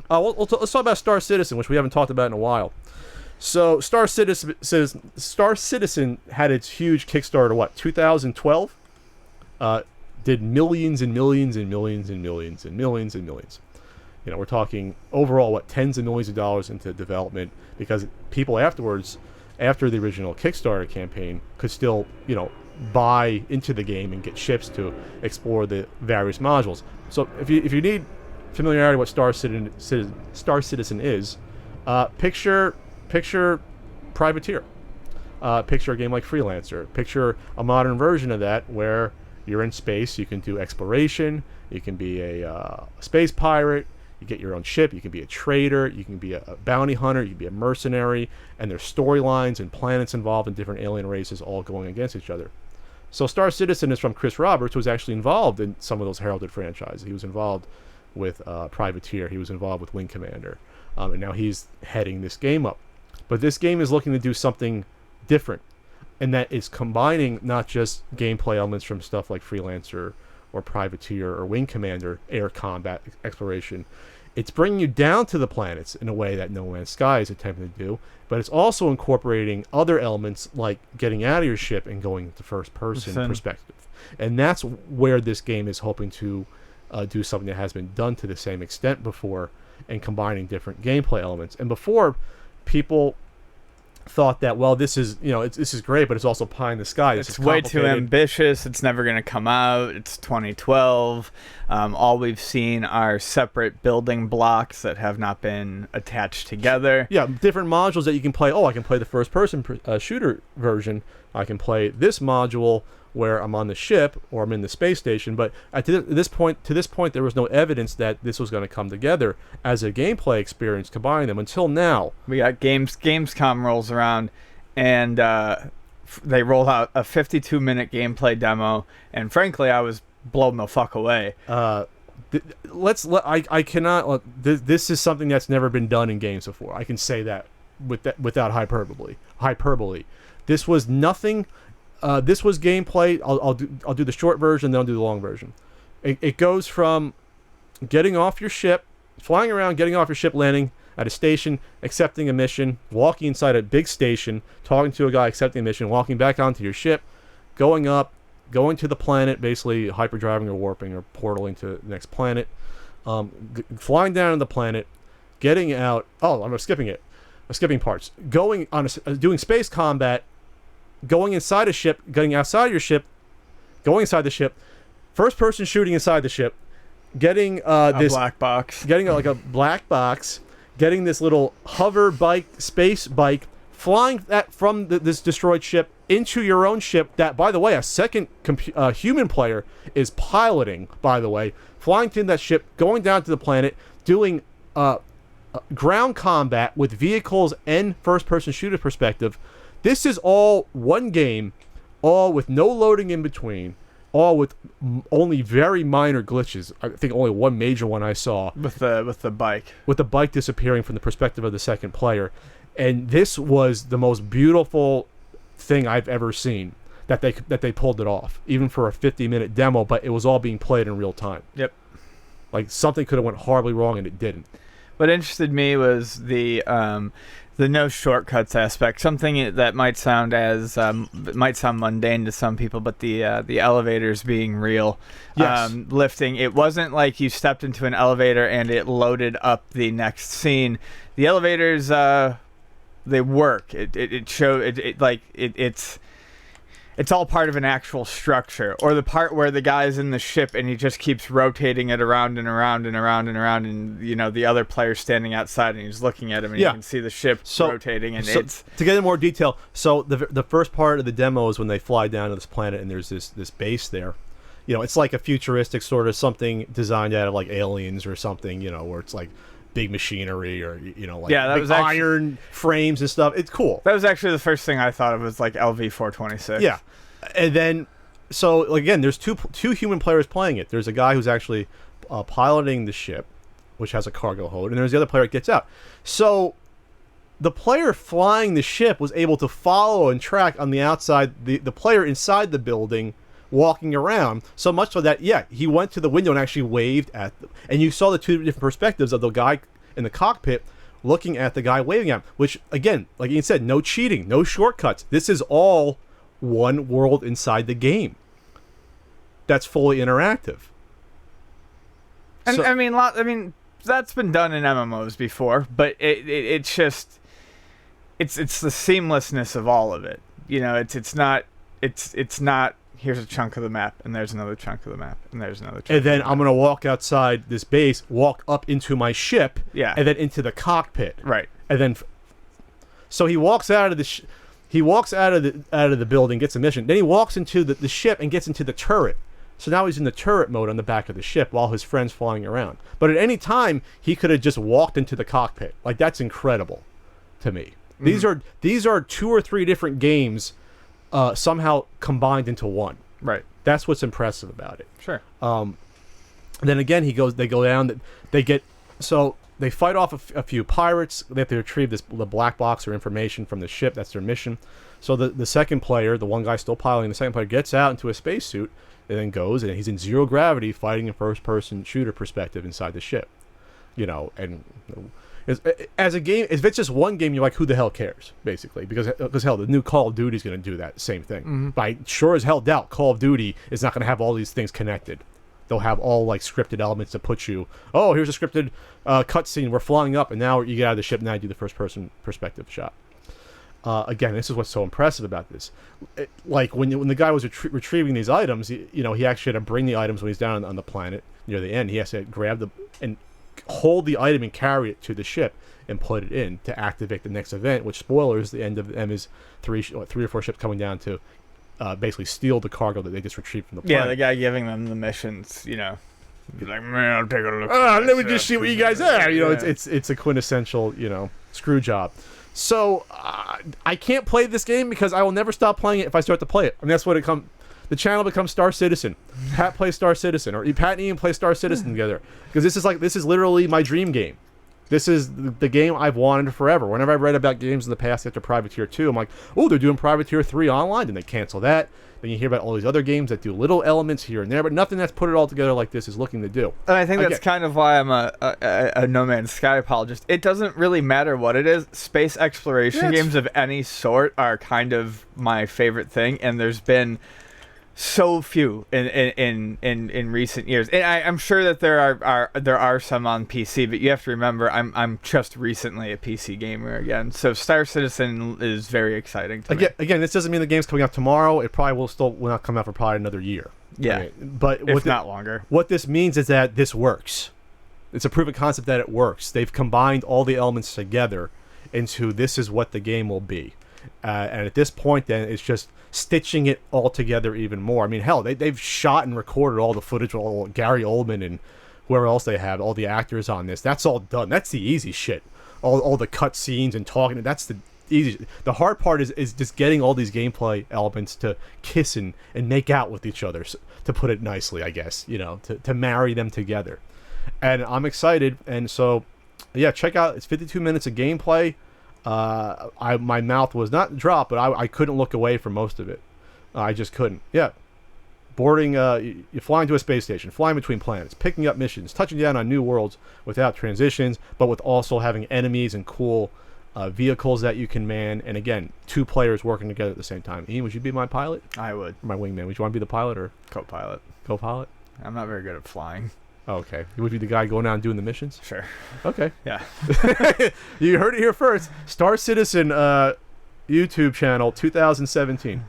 Let's talk about Star Citizen, which we haven't talked about in a while. So Star Citizen had its huge Kickstarter, 2012? Did millions and millions and millions and millions and millions and millions. We're talking overall, tens of millions of dollars into development, because people afterwards, after the original Kickstarter campaign, could still, buy into the game and get ships to explore the various modules. So if you need familiarity with what Star Citizen is, picture Privateer. Picture a game like Freelancer. Picture a modern version of that where you're in space. You can do exploration. You can be a space pirate. You get your own ship. You can be a trader. You can be a bounty hunter. You can be a mercenary. And there's storylines and planets involved in different alien races all going against each other. So Star Citizen is from Chris Roberts, who was actually involved in some of those heralded franchises. He was involved with Privateer. He was involved with Wing Commander. And now he's heading this game up. But this game is looking to do something different. And that is combining not just gameplay elements from stuff like Freelancer or Privateer or Wing Commander, air combat exploration. It's bringing you down to the planets in a way that No Man's Sky is attempting to do, but it's also incorporating other elements like getting out of your ship and going to first-person perspective. And that's where this game is hoping to do something that has been done to the same extent before, and combining different gameplay elements. And before, people thought that, well, this is this is great, but it's also pie in the sky. It's way too ambitious. It's never going to come out. It's 2012. All we've seen are separate building blocks that have not been attached together. Yeah, different modules that you can play. I can play the first-person shooter version. I can play this module where I'm on the ship or I'm in the space station. But to this point, there was no evidence that this was going to come together as a gameplay experience, combining them until now. We got Gamescom rolls around, and they roll out a 52-minute gameplay demo, and frankly, I was blown the fuck away. I cannot. This is something that's never been done in games before. I can say that without hyperbole. This was nothing. This was gameplay. I'll do the short version, then I'll do the long version. It goes from getting off your ship, flying around, getting off your ship, landing at a station, accepting a mission, walking inside a big station, talking to a guy, accepting a mission, walking back onto your ship, going up, going to the planet, basically hyperdriving or warping or portaling to the next planet, flying down to the planet, getting out. I'm skipping it. I'm skipping parts. Going on doing space combat. Going inside a ship, getting outside your ship, going inside the ship, first person shooting inside the ship, getting this black box, getting a black box, getting this little hover bike, space bike, flying that from this destroyed ship into your own ship. That, by the way, a second human player is piloting. By the way, flying to that ship, going down to the planet, doing ground combat with vehicles and first person shooter perspective. This is all one game, all with no loading in between, all with only very minor glitches. I think only one major one I saw. With the bike. With the bike disappearing from the perspective of the second player. And this was the most beautiful thing I've ever seen, that they pulled it off, even for a 50-minute demo, but it was all being played in real time. Yep. Like, something could have went horribly wrong and it didn't. What interested me was the no shortcuts aspect. Something that might sound mundane to some people, but the elevators being real. Yes. Lifting. It wasn't like you stepped into an elevator and it loaded up the next scene. The elevators, they work. It's all part of an actual structure. Or the part where the guy's in the ship and he just keeps rotating it around and around and around and around, and the other player's standing outside and he's looking at him, and you can see the ship rotating. And it's to get into more detail. So the first part of the demo is when they fly down to this planet and there's this base there. It's like a futuristic sort of something designed out of like Aliens or something. Where it's like big machinery or big iron frames and stuff. It's cool. That was actually the first thing I thought of, was like LV-426. Yeah. And then, so again, there's two human players playing it. There's a guy who's actually piloting the ship, which has a cargo hold, and there's the other player that gets out. So the player flying the ship was able to follow and track on the outside the player inside the building walking around, so much so that he went to the window and actually waved at them, and you saw the two different perspectives of the guy in the cockpit looking at the guy waving at him, which, again, like Ian said, no cheating, no shortcuts. This is all one world inside the game that's fully interactive. And So- I mean, that's been done in MMOs before, but it's just it's the seamlessness of all of it. You know, it's not here's a chunk of the map and there's another chunk of the map and there's another chunk. And then I'm gonna walk outside this base, walk up into my ship, Yeah. and then into the cockpit, Right. and then so he walks out of the he walks out of the building, gets a mission. Then he walks into the ship and gets into the turret. So now he's in the turret mode on the back of the ship while his friend's flying around. But at any time he could have just walked into the cockpit. Like, that's incredible to me. These are 2 or 3 different games somehow combined into one. Right. That's what's impressive about it. Sure. Then again, they go down. They fight off a few pirates. They have to retrieve the black box or information from the ship. That's their mission. So the second player, the one guy still piloting, the second player gets out into a spacesuit and then goes, and he's in zero gravity fighting in first-person shooter perspective inside the ship. You know, and as a game, if it's just one game, you're like, who the hell cares, basically? Because hell, the new Call of Duty is going to do that same thing. Mm-hmm. But I sure as hell doubt Call of Duty is not going to have all these things connected. They'll have all like scripted elements to put you. Oh, here's a scripted cutscene. We're flying up, and now you get out of the ship. Now you do the first-person perspective shot. Again, this is what's so impressive about this. Like when the guy was retrieving these items, he actually had to bring the items when he's down on the planet near the end. He has to grab and hold the item and carry it to the ship and put it in to activate the next event. Which, spoilers, the end of them is 3 or 4 ships coming down to basically steal the cargo that they just retrieved from the planet. Yeah, the guy giving them the missions, He's like, man, I'll take a look. Let me just see what you guys are. Yeah. It's a quintessential, screw job. So I can't play this game because I will never stop playing it if I start to play it. I mean, that's what the channel becomes Star Citizen. Pat plays Star Citizen, or Pat and Ian play Star Citizen together, because this is literally my dream game. This is the game I've wanted forever. Whenever I read about games in the past after Privateer 2, I'm like, oh, they're doing Privateer 3 online, and they cancel that. Then you hear about all these other games that do little elements here and there, but nothing that's put it all together like this is looking to do. And I think that's kind of why I'm a No Man's Sky apologist. It doesn't really matter what it is. Space exploration games of any sort are kind of my favorite thing, and there's been so few in recent years. And I'm sure that there are some on PC, but you have to remember I'm just recently a PC gamer again. So Star Citizen is very exciting to me. Again, this doesn't mean the game's coming out tomorrow. It probably will not come out for probably another year. Yeah, but if not longer. What this means is that this works. It's a proof of concept that it works. They've combined all the elements together into this is what the game will be. And at this point, then, it's just stitching it all together even more. I mean, hell, they've shot and recorded all the footage, all Gary Oldman and whoever else they have, all the actors on this. That's all done. That's the easy shit. All the cut scenes and talking. That's the easy. The hard part is just getting all these gameplay elements to kiss and make out with each other, to put it nicely, I guess. To marry them together. And I'm excited. And so, yeah, check out. It's 52 minutes of gameplay. My mouth was not dropped, but I couldn't look away for most of it. I just couldn't. Yeah. Boarding, you're flying to a space station, flying between planets, picking up missions, touching down on new worlds without transitions, but with also having enemies and cool vehicles that you can man. And again, 2 players working together at the same time. Ian, would you be my pilot? I would. My wingman. Would you want to be the pilot or co-pilot? Co-pilot? I'm not very good at flying. Oh, okay. You would be the guy going out and doing the missions? Sure. Okay. Yeah. You heard it here first. Star Citizen YouTube channel 2017.